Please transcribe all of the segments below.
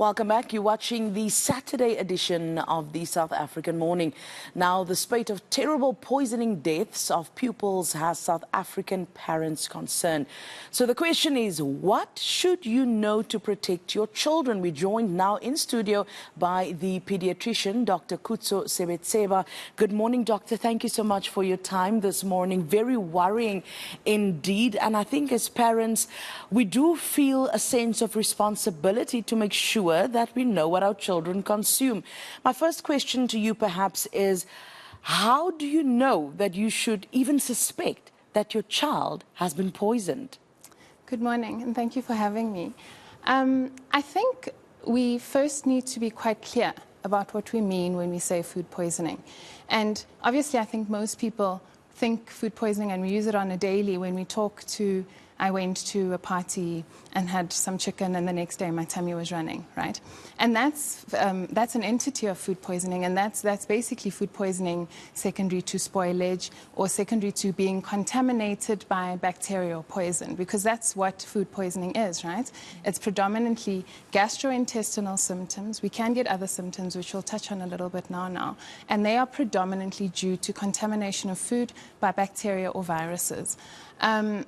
Welcome back. You're watching the Saturday edition of the South African Morning. Now, the spate of terrible poisoning deaths of pupils has South African parents concerned. So the question is, what should you know to protect your children? We're joined now in studio by the Paediatrician Dr Khutso Sebetseba. Good morning, doctor. Thank you so much for your time this morning. Very worrying indeed. And I think as parents, we do feel a sense of responsibility to make sure that we know what our children consume. My first question to you perhaps is, how do you know that you should even suspect that your child has been poisoned? Good morning, and thank you for having me. I think we first need to be quite clear about what we mean when we say food poisoning. And obviously, I think most people think food poisoning, and we use it on a daily when we talk to, I went to a party and had some chicken, and the next day my tummy was running, right? And that's an entity of food poisoning, and that's basically food poisoning secondary to spoilage or secondary to being contaminated by bacteria or poison, because that's what food poisoning is, right? It's predominantly gastrointestinal symptoms. We can get other symptoms, which we'll touch on a little bit now, and they are predominantly due to contamination of food by bacteria or viruses.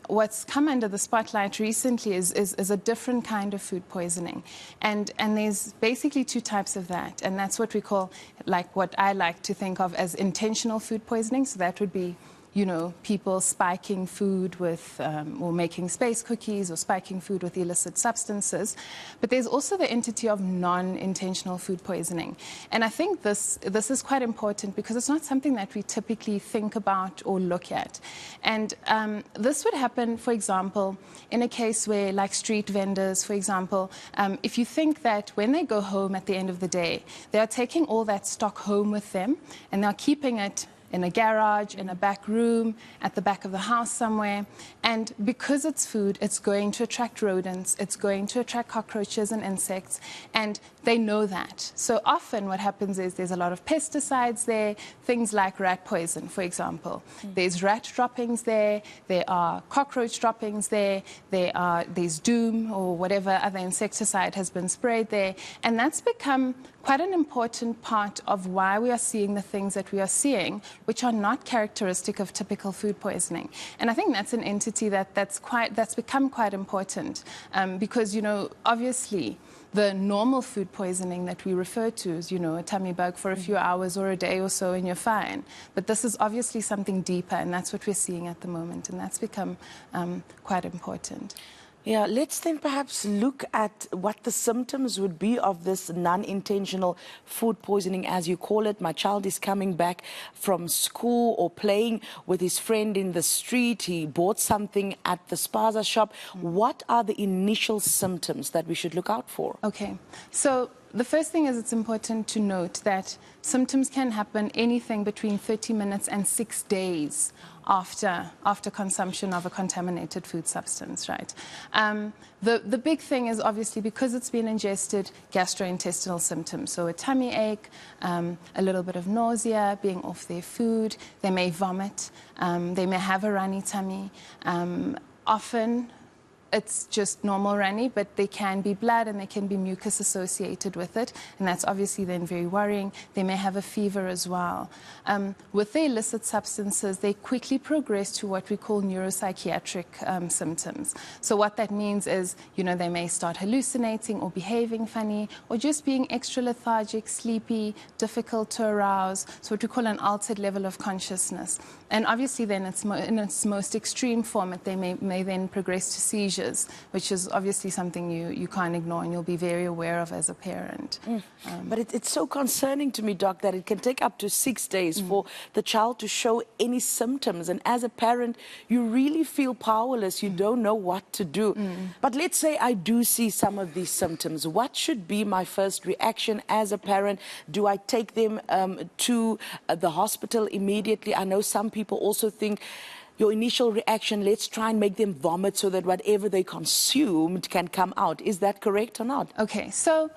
What's come under the spotlight recently is a different kind of food poisoning. And there's basically two types of that. And that's what we call, like what I like to think of as intentional food poisoning. So that would be, you know, people spiking food with, or making space cookies or spiking food with illicit substances. But there's also the entity of non-intentional food poisoning. And I think this is quite important because it's not something that we typically think about or look at. And this would happen, for example, in a case where, like street vendors, for example, if you think that when they go home at the end of the day, they are taking all that stock home with them and they're keeping it in a garage, in a back room, at the back of the house somewhere. And because it's food, it's going to attract rodents, it's going to attract cockroaches and insects, and they know that. So often what happens is there's a lot of pesticides there, things like rat poison, for example. There's rat droppings there are cockroach droppings there's Doom or whatever other insecticide has been sprayed there. And that's become quite an important part of why we are seeing the things that we are seeing, which are not characteristic of typical food poisoning. And I think that's an entity that's become quite important because, you know, obviously the normal food poisoning that we refer to is, you know, a tummy bug for a few hours or a day or so and you're fine. But this is obviously something deeper, and that's what we're seeing at the moment, and that's become quite important. Yeah, let's then perhaps look at what the symptoms would be of this non-intentional food poisoning, as you call it. My child is coming back from school or playing with his friend in the street. He bought something at the spaza shop. What are the initial symptoms that we should look out for? Okay, so the first thing is it's important to note that symptoms can happen anything between 30 minutes and 6 days after consumption of a contaminated food substance, right? The big thing is obviously because it's been ingested, gastrointestinal symptoms. So a tummy ache, a little bit of nausea, being off their food. They may vomit. They may have a runny tummy. Often it's just normal runny, but there can be blood and there can be mucus associated with it, and that's obviously then very worrying. They may have a fever as well. With the illicit substances, they quickly progress to what we call neuropsychiatric symptoms. So what that means is, you know, they may start hallucinating or behaving funny, or just being extra lethargic, sleepy, difficult to arouse, so what we call an altered level of consciousness. And obviously then in its most extreme form, they may then progress to seizures, which is obviously something you can't ignore and you'll be very aware of as a parent. But it's so concerning to me, Doc, that it can take up to 6 days for the child to show any symptoms. And as a parent, you really feel powerless. You don't know what to do. But let's say I do see some of these symptoms. What should be my first reaction as a parent? Do I take them to the hospital immediately? I know some people also think your initial reaction, let's try and make them vomit so that whatever they consumed can come out. Is that correct or not? Okay, so,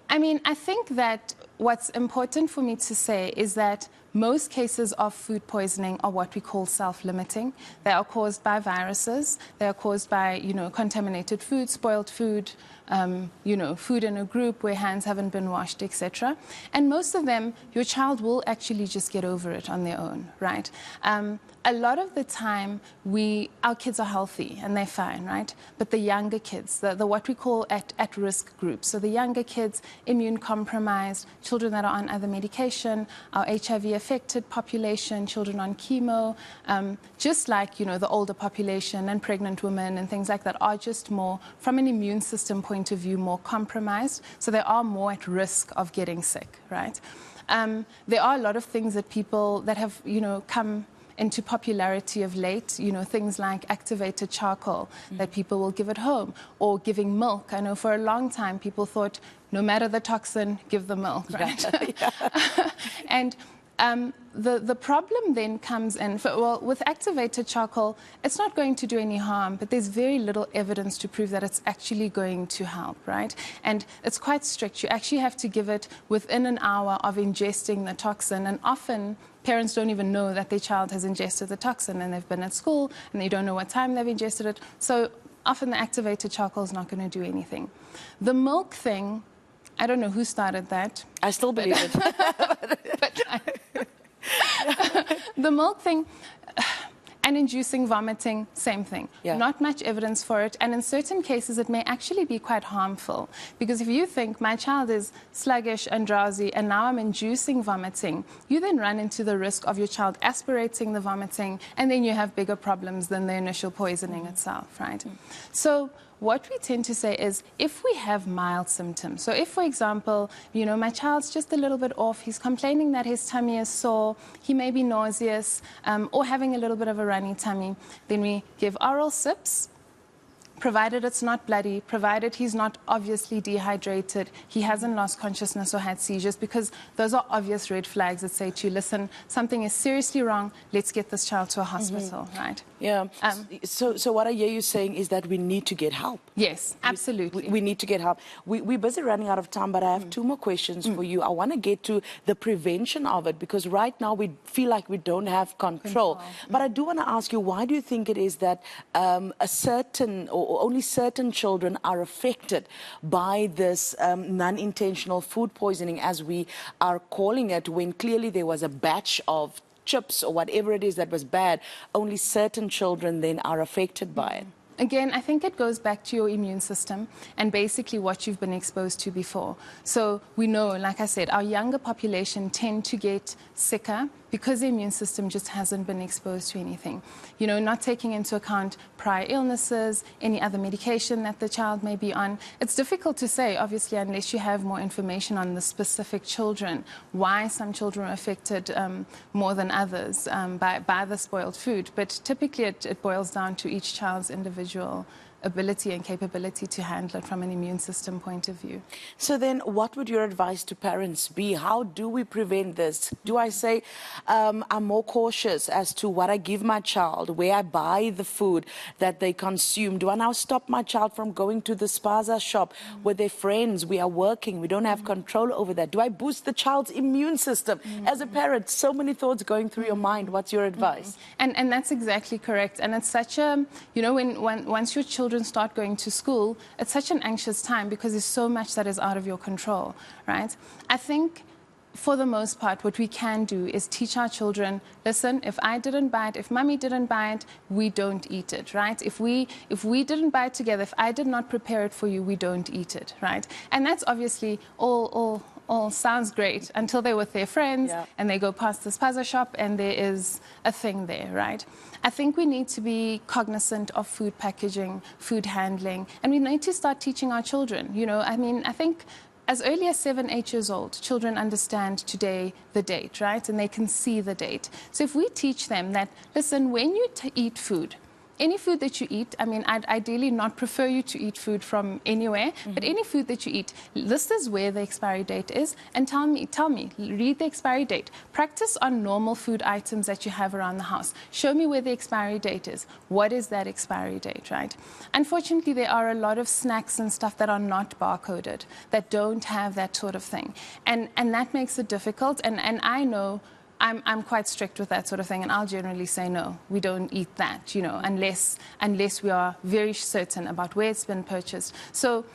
I mean, I think that what's important for me to say is that most cases of food poisoning are what we call self-limiting. They are caused by viruses. They are caused by, contaminated food, spoiled food, food in a group where hands haven't been washed, etc. And most of them, your child will actually just get over it on their own, right? A lot of the time, our kids are healthy and they're fine, right? But the younger kids, the what we call at-risk groups, so the younger kids, immune compromised, children that are on other medication, our HIV-affected population, children on chemo, just like, the older population and pregnant women and things like that are just more, from an immune system point of view, more compromised. So they are more at risk of getting sick, right? There are a lot of things that people that have, come into popularity of late, things like activated charcoal that people will give at home, or giving milk. I know for a long time people thought, no matter the toxin, give the milk, right? And the problem then comes in, with activated charcoal, it's not going to do any harm, but there's very little evidence to prove that it's actually going to help, right? And it's quite strict. You actually have to give it within an hour of ingesting the toxin, and often parents don't even know that their child has ingested the toxin, and they've been at school and they don't know what time they've ingested it. So often the activated charcoal is not going to do anything. The milk thing, I don't know who started that. I still believe it. The milk thing and inducing vomiting, same thing. Yeah. Not much evidence for it, and in certain cases it may actually be quite harmful, because if you think my child is sluggish and drowsy and now I'm inducing vomiting, you then run into the risk of your child aspirating the vomiting, and then you have bigger problems than the initial poisoning itself, right? So what we tend to say is, if we have mild symptoms, so if, for example, my child's just a little bit off, he's complaining that his tummy is sore, he may be nauseous, or having a little bit of a runny tummy, then we give oral sips, provided it's not bloody, provided he's not obviously dehydrated, he hasn't lost consciousness or had seizures, because those are obvious red flags that say to you, listen, something is seriously wrong, let's get this child to a hospital, right? Yeah. So what I hear you saying is that we need to get help. Yes, absolutely. We need to get help. We're busy running out of time, but I have two more questions for you. I want to get to the prevention of it, because right now we feel like we don't have control. But I do want to ask you, why do you think it is that a certain or only certain children are affected by this non-intentional food poisoning, as we are calling it, when clearly there was a batch of chips or whatever it is that was bad? Only certain children then are affected by it. Again, I think it goes back to your immune system and basically what you've been exposed to before. So we know, like I said, our younger population tend to get sicker because the immune system just hasn't been exposed to anything. Not taking into account prior illnesses, any other medication that the child may be on. It's difficult to say, obviously, unless you have more information on the specific children, why some children are affected more than others by the spoiled food. But typically it boils down to each child's individual ability and capability to handle it from an immune system point of view. So then what would your advice to parents be? How do we prevent this? Do I say I'm more cautious as to what I give my child, where I buy the food that they consume? Do I now stop my child from going to the spaza shop with their friends? We are working, we don't have control over that. Do I boost the child's immune system? As a parent, so many thoughts going through your mind. What's your advice? And that's exactly correct. And it's such a, once your children start going to school, it's such an anxious time because there's so much that is out of your control, right? I think for the most part, what we can do is teach our children, listen, if I didn't buy it, if mommy didn't buy it, we don't eat it, right? If we didn't buy it together, if I did not prepare it for you, we don't eat it, right? And that's obviously all sounds great until they're with their friends and they go past the spaza shop and there is a thing there, right? I think we need to be cognizant of food packaging, food handling, and we need to start teaching our children. I think as early as 7, 8 years old, children understand today the date, right? And they can see the date. So if we teach them that, listen, when you eat food, any food that you eat, I mean, I'd ideally not prefer you to eat food from anywhere, but any food that you eat, this is where the expiry date is, and tell me, read the expiry date. Practice on normal food items that you have around the house. Show me where the expiry date is. What is that expiry date, right? Unfortunately, there are a lot of snacks and stuff that are not barcoded, that don't have that sort of thing. And that makes it difficult, and I know I'm quite strict with that sort of thing, and I'll generally say no, we don't eat that, you know, unless we are very certain about where it's been purchased. So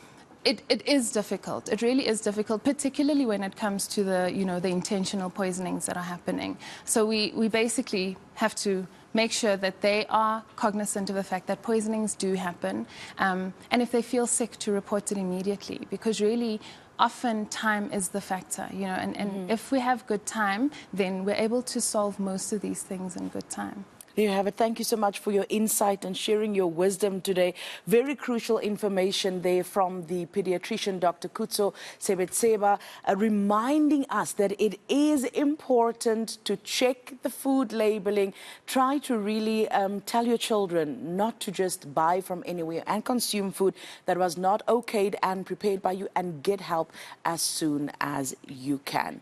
it is difficult. It really is difficult, particularly when it comes to the, you know, the intentional poisonings that are happening. So we basically have to make sure that they are cognizant of the fact that poisonings do happen, and if they feel sick, to report it immediately, because really often time is the factor, you know, and if we have good time, then we're able to solve most of these things in good time. There you have it. Thank you so much for your insight and sharing your wisdom today. Very crucial information there from the Paediatrician Dr Khutso Sebetseba, reminding us that it is important to check the food labeling. Try to really tell your children not to just buy from anywhere and consume food that was not okayed and prepared by you, and get help as soon as you can.